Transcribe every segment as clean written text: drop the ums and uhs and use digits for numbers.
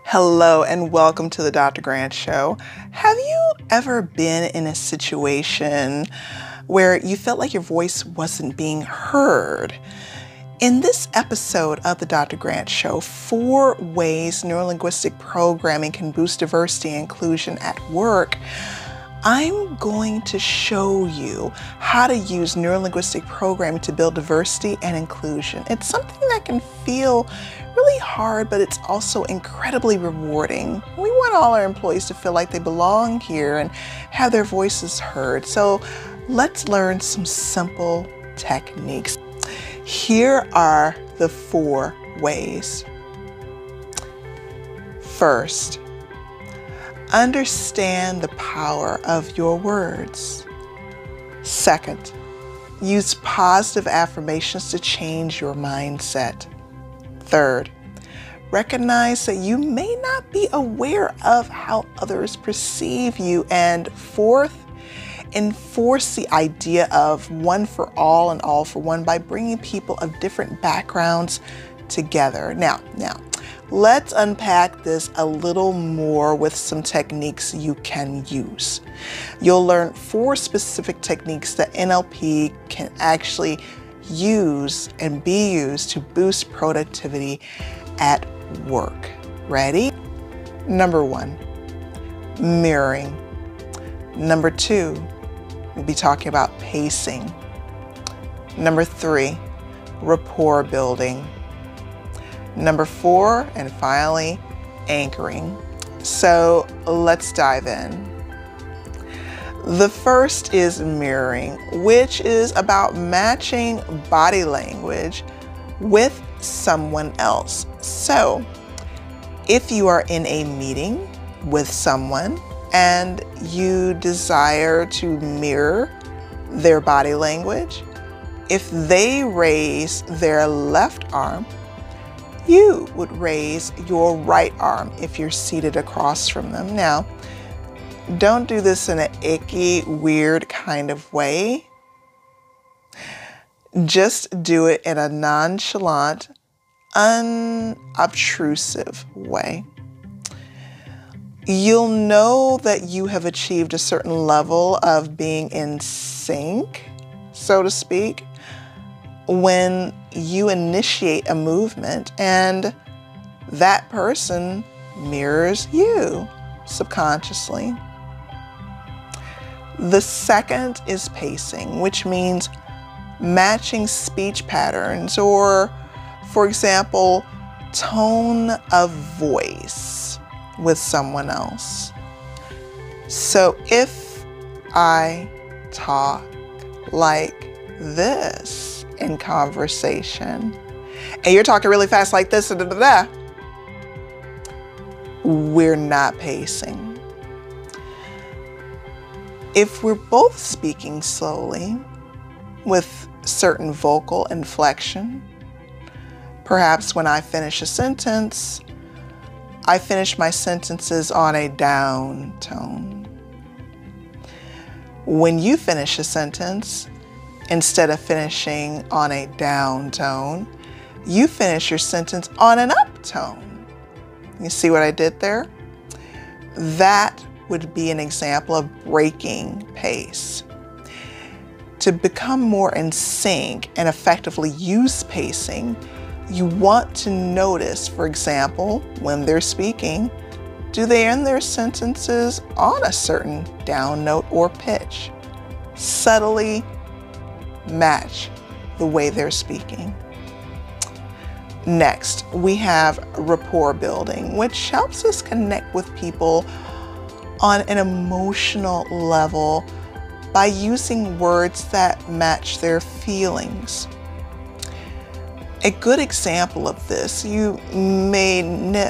Hello and welcome to the Dr. Grant Show. Have you ever been in a situation where you felt like your voice wasn't being heard? In this episode of the Dr. Grant Show, 4 ways neurolinguistic programming can boost diversity and inclusion at work, I'm going to show you how to use neurolinguistic programming to build diversity and inclusion. It's something that can feel really hard, but it's also incredibly rewarding. We want all our employees to feel like they belong here and have their voices heard. So let's learn some simple techniques. Here are the 4 ways. First, understand the power of your words. Second, use positive affirmations to change your mindset. Third, recognize that you may not be aware of how others perceive you. And fourth, enforce the idea of one for all and all for one by bringing people of different backgrounds together. Now, let's unpack this a little more with some techniques you can use. You'll learn 4 specific techniques that NLP can actually use and be used to boost productivity at work. Ready? Number 1, mirroring. Number 2, we'll be talking about pacing. Number 3, rapport building. Number 4, and finally, anchoring. So let's dive in. The first is mirroring, which is about matching body language with someone else. So if you are in a meeting with someone and you desire to mirror their body language, if they raise their left arm, you would raise your right arm if you're seated across from them. Now, don't do this in an icky, weird kind of way. Just do it in a nonchalant, unobtrusive way. You'll know that you have achieved a certain level of being in sync, so to speak, when you initiate a movement and that person mirrors you subconsciously. The second is pacing, which means matching speech patterns or, for example, tone of voice with someone else. So if I talk like this in conversation, and you're talking really fast like this, we're not pacing. If we're both speaking slowly with certain vocal inflection, perhaps when I finish a sentence, I finish my sentences on a down tone. When you finish a sentence, instead of finishing on a down tone, you finish your sentence on an up tone. You see what I did there? That would be an example of breaking pace. To become more in sync and effectively use pacing, you want to notice, for example, when they're speaking, do they end their sentences on a certain down note or pitch? Subtly match the way they're speaking. Next, we have rapport building, which helps us connect with people on an emotional level by using words that match their feelings. A good example of this, you may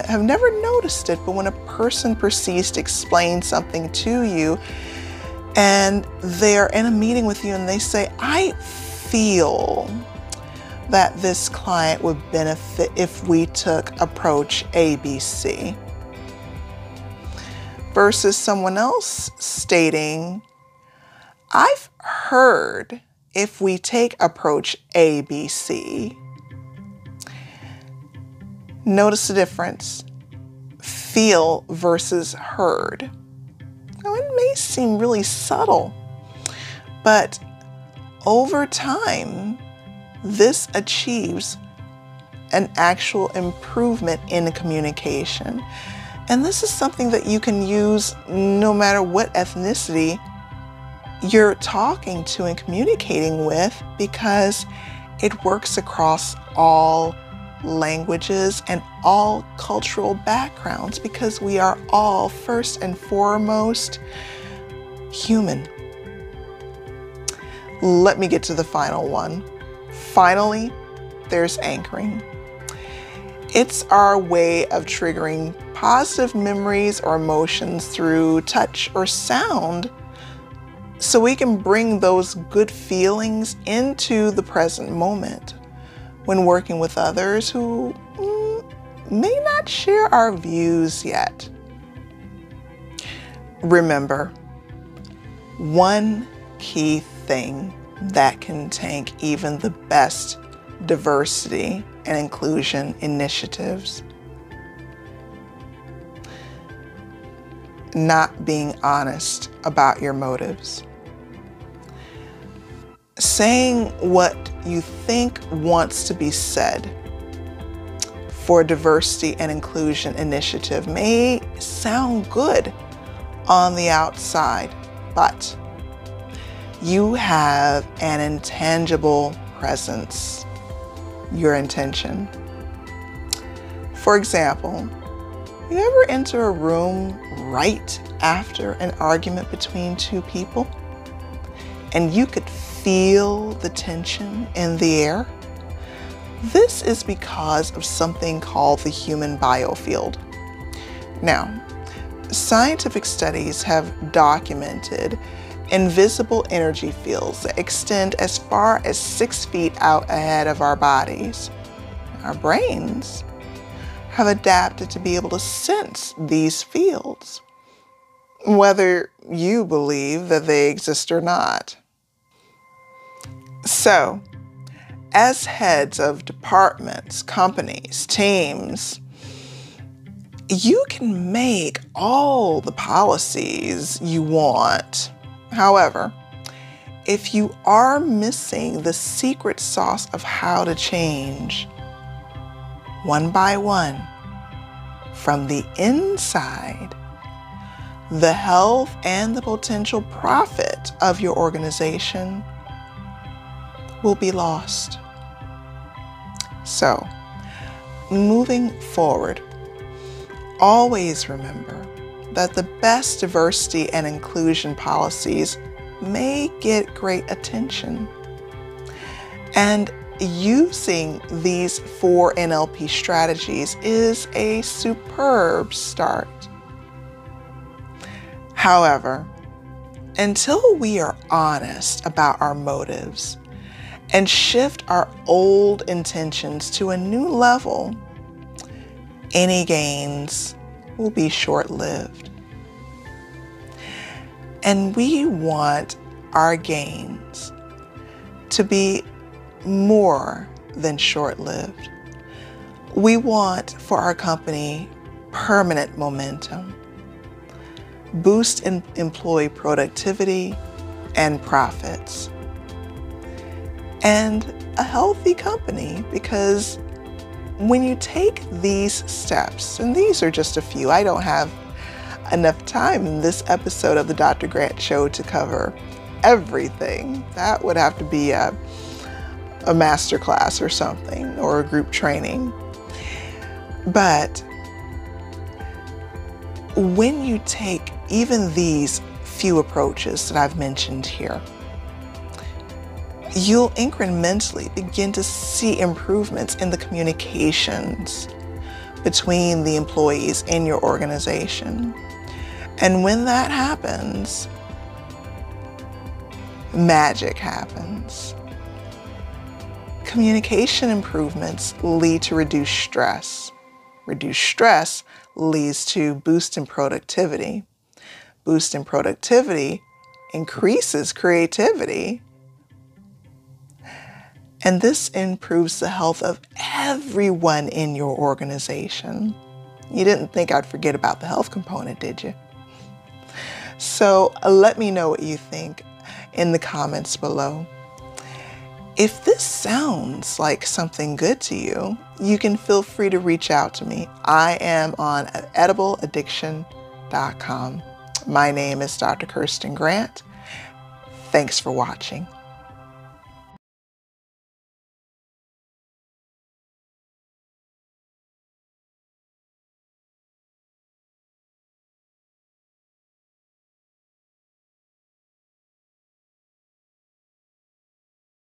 have never noticed it, but when a person proceeds to explain something to you and they're in a meeting with you and they say, I feel that this client would benefit if we took approach ABC, versus someone else stating, I've heard if we take approach ABC. Notice the difference. feel versus heard. Now, it may seem really subtle, but over time, this achieves an actual improvement in communication. And this is something that you can use no matter what ethnicity you're talking to and communicating with, because it works across all languages and all cultural backgrounds, because we are all first and foremost human. Let me get to the final one. Finally, there's anchoring. It's our way of triggering positive memories or emotions through touch or sound, so we can bring those good feelings into the present moment when working with others who may not share our views yet. Remember, one key thing that can tank even the best diversity and inclusion initiatives: not being honest about your motives. Saying what you think wants to be said for a diversity and inclusion initiative may sound good on the outside, but you have an intangible presence, your intention. For example, you ever enter a room right after an argument between two people and you could feel the tension in the air? This is because of something called the human biofield. Now, scientific studies have documented invisible energy fields that extend as far as 6 feet out ahead of our bodies. Our brains have adapted to be able to sense these fields, whether you believe that they exist or not. So, as heads of departments, companies, teams, you can make all the policies you want. However, if you are missing the secret sauce of how to change, one by one, from the inside, the health and the potential profit of your organization will be lost. So, moving forward, always remember that the best diversity and inclusion policies may get great attention. And using these 4 NLP strategies is a superb start. However, until we are honest about our motives and shift our old intentions to a new level, any gains will be short-lived. And we want our gains to be more than short-lived. We want for our company permanent momentum, boost in employee productivity and profits, and a healthy company, because when you take these steps, and these are just a few, I don't have enough time in this episode of the Dr. Grant Show to cover everything. That would have to be a master class or something, or a group training. But when you take even these few approaches that I've mentioned here, you'll incrementally begin to see improvements in the communications between the employees in your organization. And when that happens, magic happens. Communication improvements lead to reduced stress. Reduced stress leads to boost in productivity. Boost in productivity increases creativity. And this improves the health of everyone in your organization. You didn't think I'd forget about the health component, did you? So let me know what you think in the comments below. If this sounds like something good to you, you can feel free to reach out to me. I am on edibleaddiction.com. My name is Dr. Kirsten Grant. Thanks for watching.